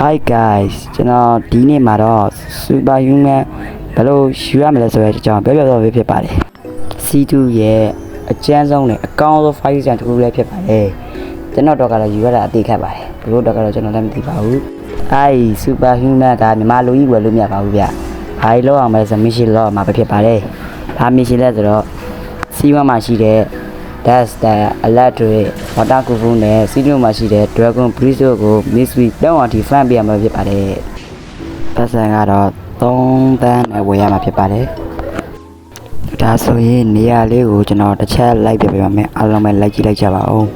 Hi guys ကျွန်တော်ဒီနေ့မှာတော့ Super Human ဘယ်လိုယူရမလဲဆိုတဲ့အကြောင်းပြောပြဖြစ်ပါတယ် C2 ရဲ့အကျန်းဆုံးနဲ့အကောင်းဆုံး file တစ်ခုလည်းဖြစ်ပါတယ်ကျွန်တော်တော့ကတော့ယူရတာအသေးခက်ပါတယ်ဘလို့တော့ကတော့ကျွန်တော်လည်းမသိပါဘူးအဲ့ Super Human ဒါမြန်မာလူကြီးဝယ်လို့မရပါဘူးဗျဘာလို့လောက်အောင်မလဲဆို mission လောက်မှာပဲဖြစ်ပါတယ်ဘာ mission လဲဆိုတော့ C1 မှာရှိတဲ့ Dash Alert တွေ Water Kufu နဲ့ C2 မှာရှိတဲ့ Dragon Breeze ကို Miss Week တောင်းအောင်ဒီ fan ပေးရမှာဖြစ်ပါတယ်ပတ်စံကတော့3 သန်းနဲ့ဝယ်ရမှာဖြစ်ပါတယ်ဒါဆိုရင်နေရာလေးကိုကျွန်တော်တစ်ချက်လိုက်ပြပေးပါမယ်အားလုံးပဲလိုက်ကြည့်လိုက်ကြပါဦး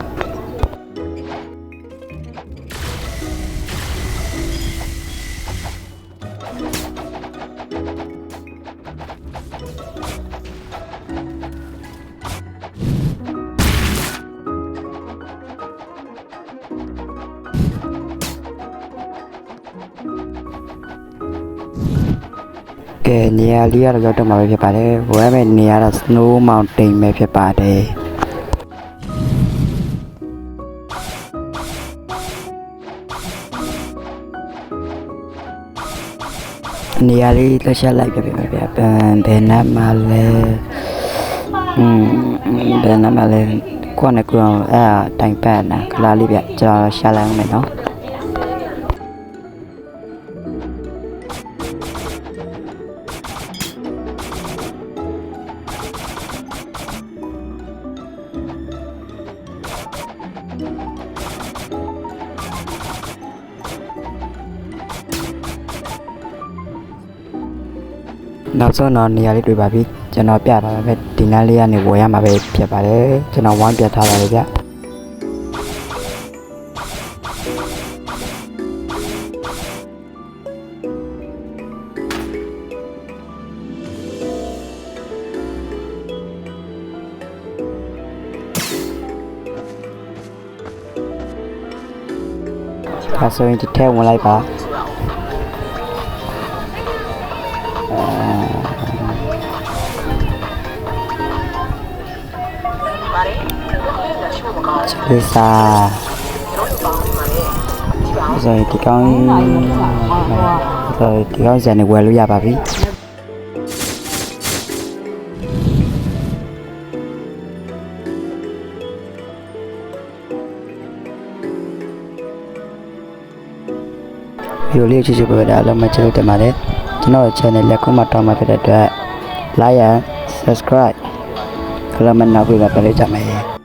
ကဲနေရာလေးကတော့ရောက်တော့မှာပဲဖြစ်ပါတယ်ဝယ်မဲ့နေရာတော့ Snow Mountain ပဲဖြစ်ပါတယ်နေရာလေးတစ်ချက်လိုက်ပြပြပါဗျာဘယ်နားမှာလဲဘယ်နားမှာလဲကိုယ်နဲ့ကိုယ်အဲ့တိုင်ပတ်နာခလာလေးဗျကျွန်တော်ရှာလိုက်အောင်မယ်နော်နောက်ဆုံးတော့နေရာလေးတွေ့ပါပြီကျွန်တော်ပြထားပါမယ်ဒီနားလေးကနေဝယ်ရမှာပဲဖြစ်ပါတယ်ကျွန်တော်ဝိုင်းပြထားပါတယ်ဗျဒါဆိုရင်ဒီထဲဝင်လိုက်ပါဒီစားဆိုဒီကောင်းဆိုဒီကောင်းစံနေဝယ်လို့ရပါပြီဗီဒီယိုလေးကြည့်ကြပါဦးအားလုံးမချစ်လို့တင်ပါတယ်ကျွန်တော်ရဲ့ channel လက်ခုမှတောင်းမှဖြစ်တဲ့အတွက် like and subscribe ကလမနာပေးပါပြလိုက်ကြမယ်